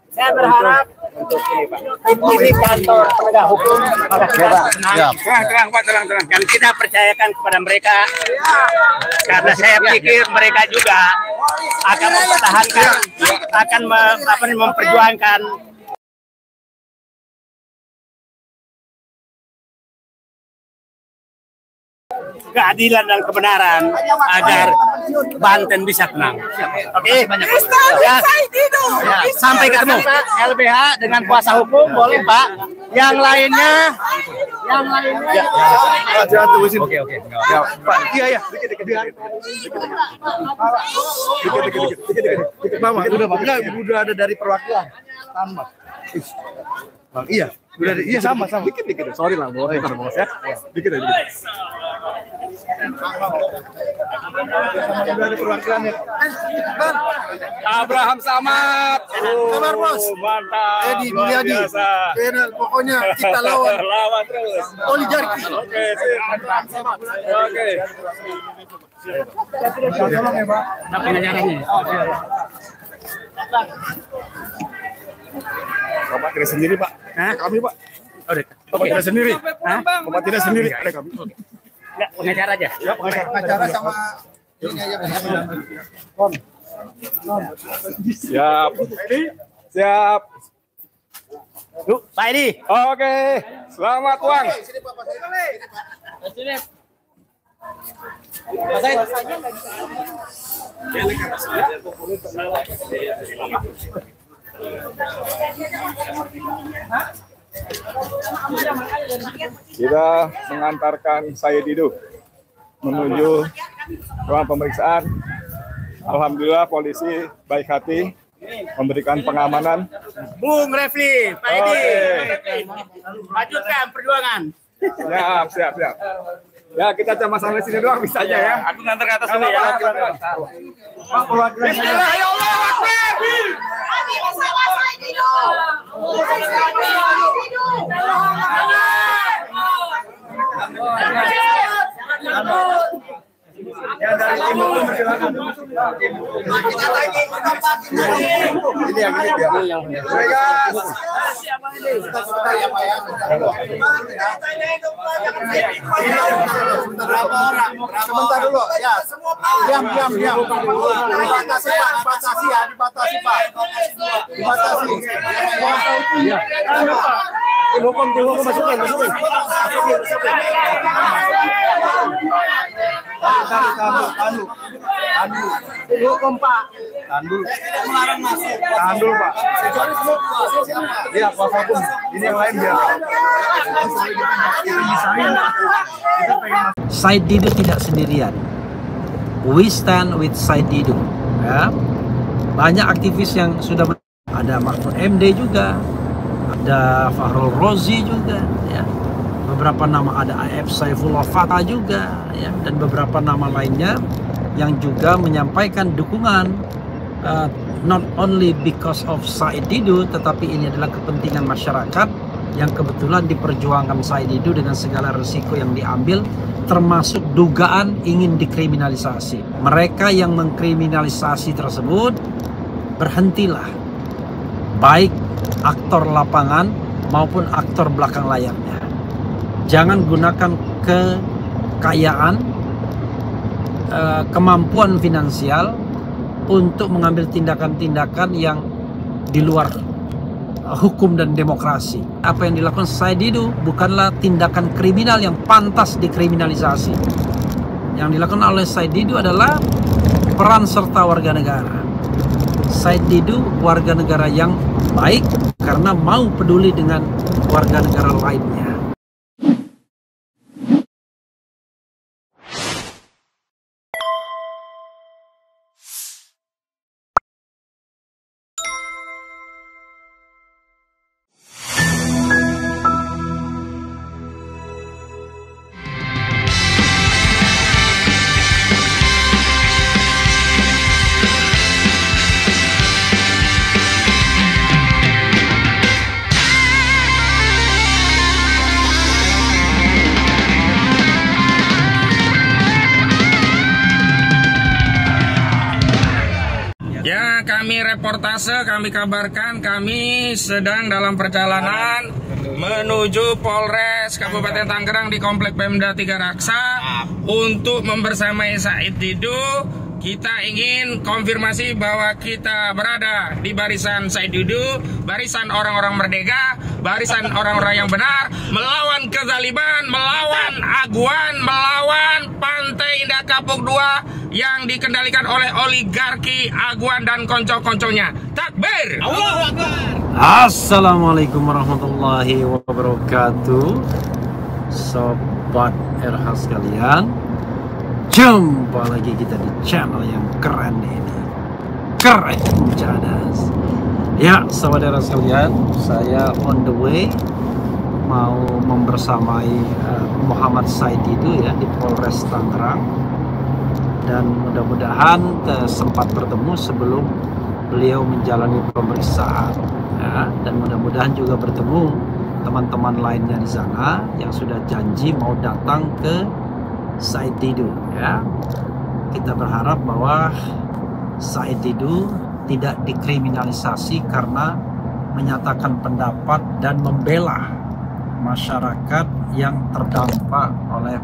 Saya berharap ini kantor penegak hukum. Tenang. Kita percayakan kepada mereka karena saya pikir mereka juga akan mempertahankan, akan memperjuangkan keadilan dan kebenaran agar Banten bisa tenang. Oke, ya. Sampai ketemu. LBH dengan kuasa hukum boleh Pak. Yang lainnya, Jangan tunggu sini. Oke. Ya, Pak. Iya. Dikit. Mama, udah ada dari perwakilan. Tambah. Bang, iya. Udah ada, iya sama. Dikit. Sorry lah, Bos ya. Dikit. Udah ada perwakilannya. Abraham Samad. Kabar, Bos? Mantap. Edi Mulyadi. Pokoknya kita lawan terus. oligarki. Oke, siap. Oke. Tolong ya, Pak. Bapak tidak sendiri, Pak. Kami, Pak. Bapak tidak sendiri. Bapak tidak sendiri. Ada kami. Enggak, pengacara aja. Ya, pengacara sama ini aja. Siap. Yuk, Pak Edi. Oke. Selamat, Bang. Sini, Pak. Sini. Kita mengantarkan Said Didu menuju ruang pemeriksaan. Alhamdulillah polisi baik hati memberikan pengamanan. Bung Refli, Pak Edi, lanjutkan perjuangan. Siap. Ya, kita cuma sampai sini doang bisa aja ya. Aku ngantar ke atas dulu ya. Pak, perwakilan saya. Ya Allah, Akbar. Kami bersama Said Didu. Ya dari tim hukum silakan. Kita lagi Ini yang sebentar dulu ya. Diam. Dibatasi Pak. Dibatasi. Tim hukum masukin. Tandu. Hukum Pak. Tandu. Melarang masuk. Tandu Pak. Iya kuasa hukum. Ini yang lain biar. Said Didu tidak sendirian. We stand with Said Didu. Ya. Banyak aktivis yang sudah ada Mahfud MD juga, ada Fahrul Rozi juga, ya. Beberapa nama ada AF Saifullah Fatah juga, ya, dan beberapa nama lainnya yang juga menyampaikan dukungan not only because of Said Didu, tetapi ini adalah kepentingan masyarakat yang kebetulan diperjuangkan Said Didu dengan segala risiko yang diambil, termasuk dugaan ingin dikriminalisasi. Mereka yang mengkriminalisasi tersebut, berhentilah, baik aktor lapangan maupun aktor belakang layarnya. Jangan gunakan kekayaan, kemampuan finansial untuk mengambil tindakan-tindakan yang di luar hukum dan demokrasi. Apa yang dilakukan Said Didu bukanlah tindakan kriminal yang pantas dikriminalisasi. Yang dilakukan oleh Said Didu adalah peran serta warga negara. Said Didu warga negara yang baik karena mau peduli dengan warga negara lainnya. kami reportase, kami kabarkan kami sedang dalam perjalanan menuju Polres Kabupaten Tangerang di Komplek Pemda Tiga Raksa untuk membersamai Said Didu. Kita ingin konfirmasi bahwa kita berada di barisan Said Didu, barisan orang-orang merdeka, barisan orang-orang yang benar, melawan kezaliman, melawan aguan, melawan Pantai Indah Kapuk II yang dikendalikan oleh oligarki aguan dan konco-konconya. Takbir! Assalamualaikum warahmatullahi wabarakatuh. Sobat RH sekalian, jumpa lagi kita di channel yang keren ini, keren cadas. Ya, saudara sekalian, saya on the way mau membersamai Muhammad Said Didu ya di Polres Tangerang, dan mudah-mudahan sempat bertemu sebelum beliau menjalani pemeriksaan ya, dan mudah-mudahan juga bertemu teman-teman lainnya di sana yang sudah janji mau datang ke Said Didu ya. Kita berharap bahwa Said Didu tidak dikriminalisasi karena menyatakan pendapat dan membela masyarakat yang terdampak oleh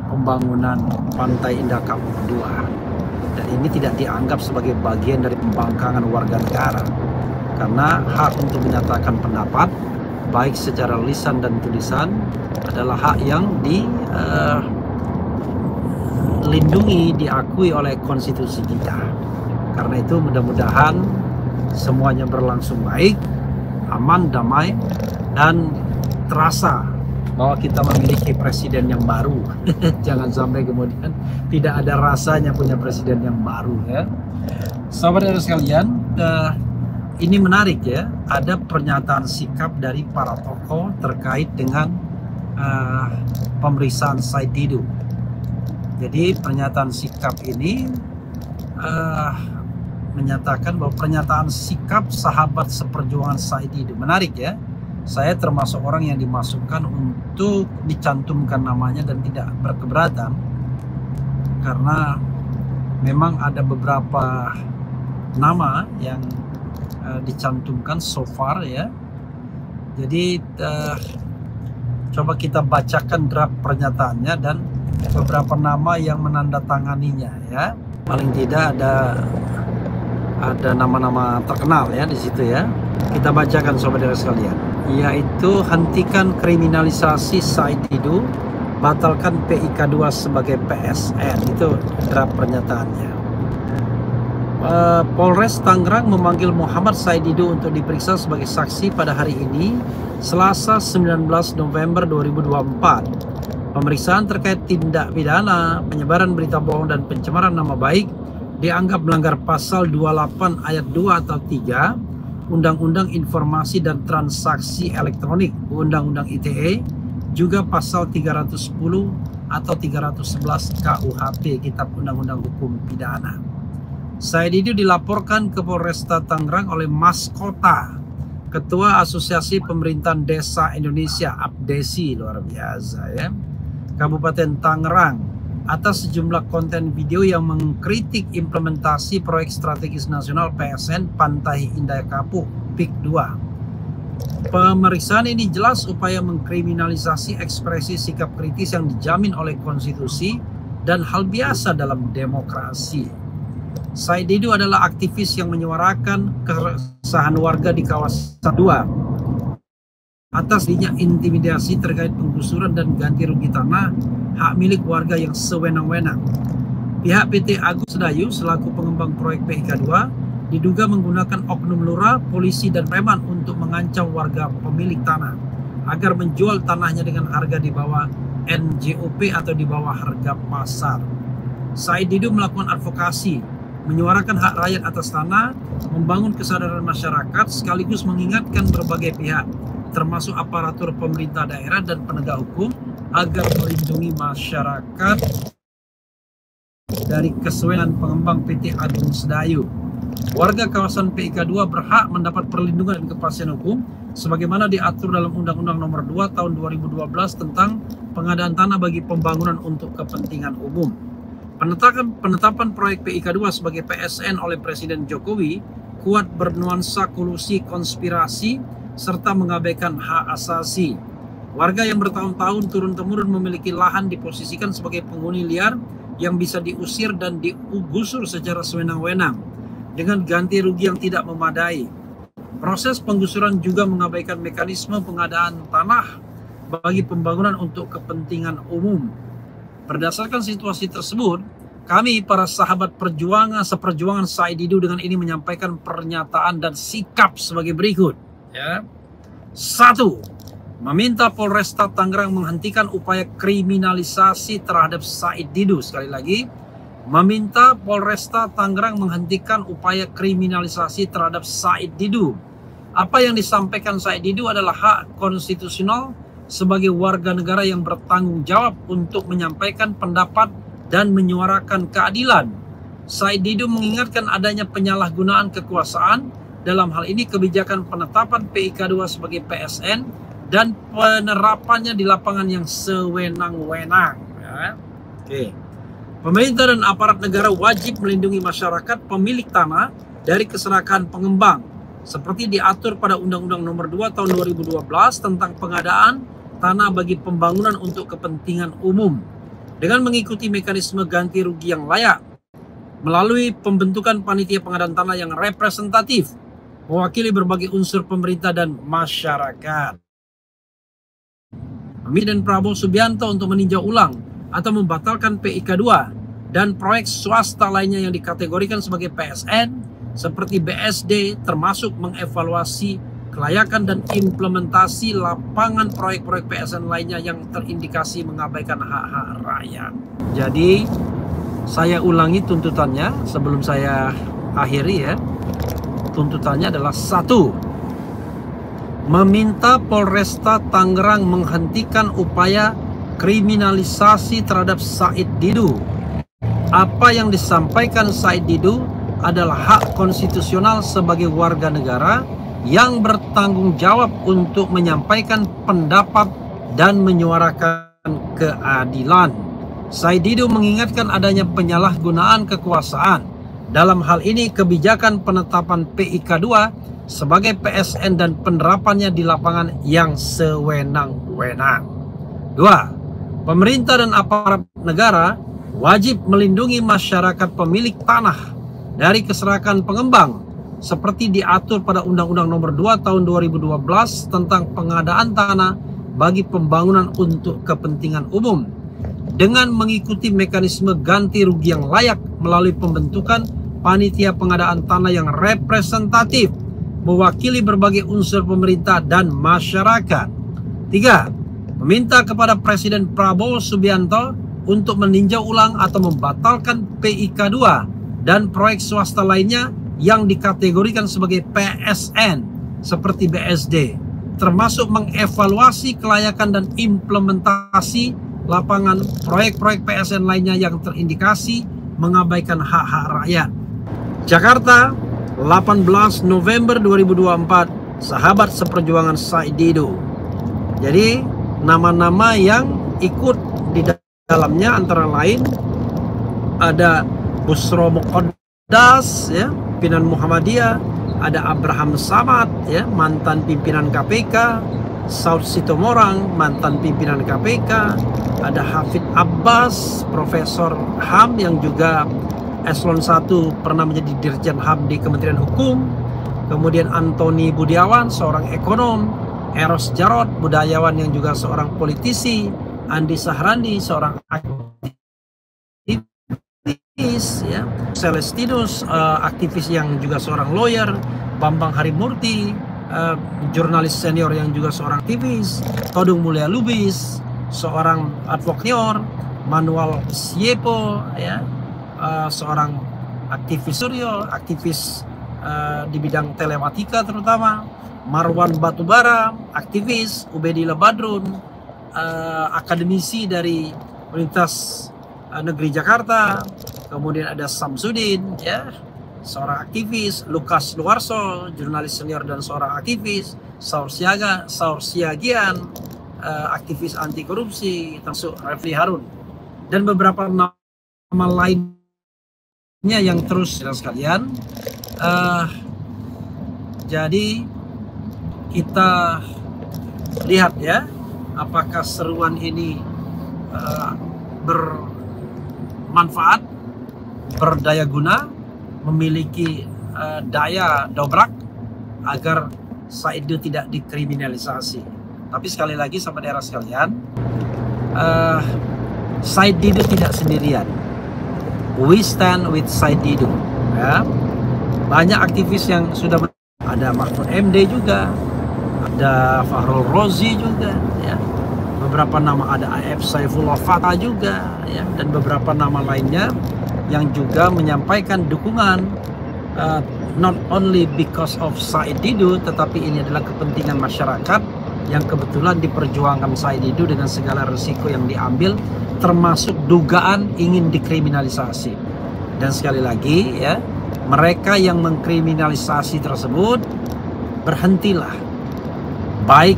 pembangunan Pantai Indah Kapuk II, dan ini tidak dianggap sebagai bagian dari pembangkangan warga negara, karena hak untuk menyatakan pendapat baik secara lisan dan tulisan adalah hak yang dilindungi, diakui oleh konstitusi kita. Karena itu mudah-mudahan semuanya berlangsung baik, aman, damai, dan terasa bahwa kita memiliki presiden yang baru. Jangan sampai kemudian tidak ada rasanya punya presiden yang baru ya. Sahabat sekalian, ini menarik ya, ada pernyataan sikap dari para tokoh terkait dengan pemeriksaan Said Didu. Jadi pernyataan sikap ini menyatakan bahwa pernyataan sikap sahabat seperjuangan Said Didu, menarik ya. Saya termasuk orang yang dimasukkan untuk dicantumkan namanya dan tidak berkeberatan, karena memang ada beberapa nama yang dicantumkan so far ya. Jadi coba kita bacakan draft pernyataannya dan beberapa nama yang menandatanganinya ya. Paling tidak ada nama-nama terkenal ya di situ ya. Kita bacakan saudara sekalian, yaitu hentikan kriminalisasi Said Didu, batalkan PIK 2 sebagai PSN. Itu draft pernyataannya. Polres Tangerang memanggil Muhammad Said Didu untuk diperiksa sebagai saksi pada hari ini, Selasa 19 November 2024. Pemeriksaan terkait tindak pidana penyebaran berita bohong dan pencemaran nama baik dianggap melanggar pasal 28 ayat 2 atau 3 Undang-Undang Informasi dan Transaksi Elektronik, Undang-Undang ITE, juga pasal 310 atau 311 KUHP, Kitab Undang-Undang Hukum Pidana. Said Didu dilaporkan ke Polresta Tangerang oleh Mas Kota, Ketua Asosiasi Pemerintahan Desa Indonesia, APDESI, luar biasa ya, Kabupaten Tangerang, atas sejumlah konten video yang mengkritik implementasi proyek strategis nasional PSN Pantai Indah Kapuk PIK 2. Pemeriksaan ini jelas upaya mengkriminalisasi ekspresi sikap kritis yang dijamin oleh konstitusi dan hal biasa dalam demokrasi. Said Didu adalah aktivis yang menyuarakan keresahan warga di kawasan 2 atas dirinya intimidasi terkait penggusuran dan ganti rugi tanah hak milik warga yang sewenang-wenang. Pihak PT Agus Sedayu selaku pengembang proyek PIK 2 diduga menggunakan oknum lurah, polisi, dan preman untuk mengancam warga pemilik tanah agar menjual tanahnya dengan harga di bawah NJOP atau di bawah harga pasar. Said Didu melakukan advokasi, menyuarakan hak rakyat atas tanah, membangun kesadaran masyarakat, sekaligus mengingatkan berbagai pihak, termasuk aparatur pemerintah daerah dan penegak hukum, agar melindungi masyarakat dari kesewengan pengembang PT Agung Sedayu. Warga kawasan PIK 2 berhak mendapat perlindungan dan kepastian hukum sebagaimana diatur dalam Undang-Undang Nomor 2 Tahun 2012 tentang pengadaan tanah bagi pembangunan untuk kepentingan umum. Penetapan proyek PIK 2 sebagai PSN oleh Presiden Jokowi kuat bernuansa kolusi konspirasi serta mengabaikan hak asasi. Warga yang bertahun-tahun turun-temurun memiliki lahan diposisikan sebagai penghuni liar yang bisa diusir dan digusur secara sewenang-wenang dengan ganti rugi yang tidak memadai. Proses penggusuran juga mengabaikan mekanisme pengadaan tanah bagi pembangunan untuk kepentingan umum. Berdasarkan situasi tersebut, kami para sahabat seperjuangan Said Didu dengan ini menyampaikan pernyataan dan sikap sebagai berikut. Ya. 1. Meminta Polresta Tangerang menghentikan upaya kriminalisasi terhadap Said Didu. Sekali lagi, meminta Polresta Tangerang menghentikan upaya kriminalisasi terhadap Said Didu. Apa yang disampaikan Said Didu adalah hak konstitusional sebagai warga negara yang bertanggung jawab untuk menyampaikan pendapat dan menyuarakan keadilan. Said Didu mengingatkan adanya penyalahgunaan kekuasaan, dalam hal ini kebijakan penetapan PIK 2 sebagai PSN dan penerapannya di lapangan yang sewenang-wenang. Ya. Oke. Pemerintah dan aparat negara wajib melindungi masyarakat pemilik tanah dari keserakahan pengembang, seperti diatur pada Undang-Undang Nomor 2 Tahun 2012 tentang pengadaan tanah bagi pembangunan untuk kepentingan umum, dengan mengikuti mekanisme ganti rugi yang layak melalui pembentukan panitia pengadaan tanah yang representatif, mewakili berbagai unsur pemerintah dan masyarakat. Presiden Prabowo Subianto untuk meninjau ulang atau membatalkan PIK 2 dan proyek swasta lainnya yang dikategorikan sebagai PSN seperti BSD, termasuk mengevaluasi kelayakan dan implementasi lapangan proyek-proyek PSN lainnya yang terindikasi mengabaikan hak-hak rakyat. Jadi saya ulangi tuntutannya sebelum saya akhiri ya. Tuntutannya adalah 1. Meminta Polresta Tangerang menghentikan upaya kriminalisasi terhadap Said Didu. Apa yang disampaikan Said Didu adalah hak konstitusional sebagai warga negara yang bertanggung jawab untuk menyampaikan pendapat dan menyuarakan keadilan. Said Didu mengingatkan adanya penyalahgunaan kekuasaan. Dalam hal ini kebijakan penetapan PIK 2 sebagai PSN dan penerapannya di lapangan yang sewenang-wenang. 2. Pemerintah dan aparat negara wajib melindungi masyarakat pemilik tanah dari keserakahan pengembang seperti diatur pada Undang-Undang Nomor 2 Tahun 2012 tentang pengadaan tanah bagi pembangunan untuk kepentingan umum, dengan mengikuti mekanisme ganti rugi yang layak melalui pembentukan panitia pengadaan tanah yang representatif, mewakili berbagai unsur pemerintah dan masyarakat. 3. Meminta kepada Presiden Prabowo Subianto untuk meninjau ulang atau membatalkan PIK 2 dan proyek swasta lainnya yang dikategorikan sebagai PSN seperti BSD, termasuk mengevaluasi kelayakan dan implementasi lapangan proyek-proyek PSN lainnya yang terindikasi mengabaikan hak-hak rakyat. Jakarta, 18 November 2024, sahabat seperjuangan Said Didu. Jadi nama-nama yang ikut di dalamnya antara lain ada Busro Muqaddas, ya, pimpinan Muhammadiyah, ada Abraham Samad, ya, mantan pimpinan KPK, Saud Sitomorang, mantan pimpinan KPK, ada Hafid Abbas, Profesor HAM yang juga Eselon 1 pernah menjadi Dirjen HAM di Kementerian Hukum, kemudian Antoni Budiawan, seorang ekonom, Eros Jarot, budayawan yang juga seorang politisi, Andi Sahrandi, seorang aktivis, ya, Celestinus, aktivis yang juga seorang lawyer, Bambang Harimurti, jurnalis senior yang juga seorang aktivis, Todung Mulya Lubis, seorang advokat, Manuel Siepo, ya, seorang aktivis Suryo, aktivis di bidang telematika terutama, Marwan Batubara, aktivis, Ubedillah Badrun, akademisi dari Universitas Negeri Jakarta, kemudian ada Samsudin, ya, seorang aktivis, Lukas Luarso, jurnalis senior dan seorang aktivis, Saur Siagian, aktivis anti korupsi, termasuk Refli Harun, dan beberapa nama lainnya yang terus sekalian. Jadi kita lihat ya, apakah seruan ini bermanfaat, berdaya guna, memiliki daya dobrak agar Said Didu tidak dikriminalisasi. Tapi sekali lagi sahabat daerah sekalian, Said Didu tidak sendirian. We stand with Said Didu. Ya. Banyak aktivis yang sudah ada Mahfud MD juga, ada Fahrul Razi juga, ya. Beberapa nama ada AF Saifullah Fatah juga, ya, dan beberapa nama lainnya yang juga menyampaikan dukungan not only because of Said Didu, tetapi ini adalah kepentingan masyarakat yang kebetulan diperjuangkan Said Didu dengan segala risiko yang diambil, termasuk dugaan ingin dikriminalisasi. Dan sekali lagi ya, mereka yang mengkriminalisasi tersebut berhentilah, baik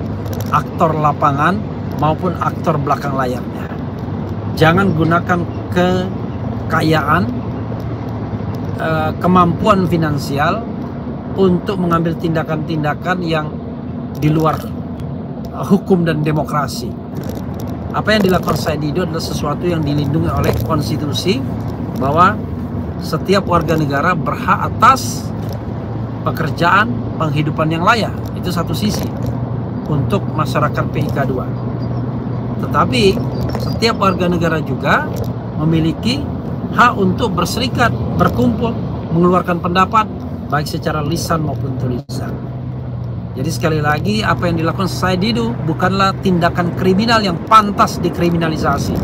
aktor lapangan maupun aktor belakang layarnya. Jangan gunakan kekayaan, kemampuan finansial untuk mengambil tindakan-tindakan yang di luar hukum dan demokrasi. Apa yang dilakukan Said Didu adalah sesuatu yang dilindungi oleh konstitusi, bahwa setiap warga negara berhak atas pekerjaan, penghidupan yang layak. Itu satu sisi untuk masyarakat PIK 2. Tetapi setiap warga negara juga memiliki hak untuk berserikat, berkumpul, mengeluarkan pendapat, baik secara lisan maupun tulisan. Jadi sekali lagi, apa yang dilakukan Said Didu bukanlah tindakan kriminal yang pantas dikriminalisasi.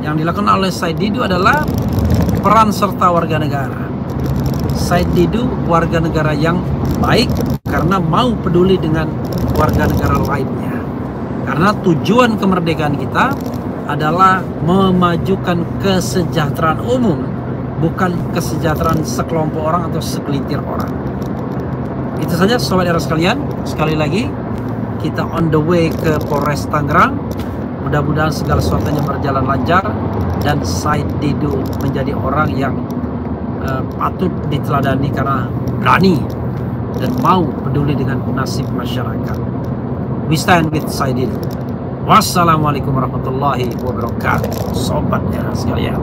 Yang dilakukan oleh Said Didu adalah peran serta warga negara. Said Didu warga negara yang baik karena mau peduli dengan warga negara lainnya. Karena tujuan kemerdekaan kita adalah memajukan kesejahteraan umum, bukan kesejahteraan sekelompok orang atau segelintir orang. Itu saja sobat daerah sekalian. Sekali lagi kita on the way ke Polres Tangerang. Mudah-mudahan segala sesuatunya berjalan lancar dan Said Didu menjadi orang yang patut diteladani karena berani dan mau peduli dengan nasib masyarakat. We stand with Said Didu. Wassalamualaikum warahmatullahi wabarakatuh, sobat daerah sekalian.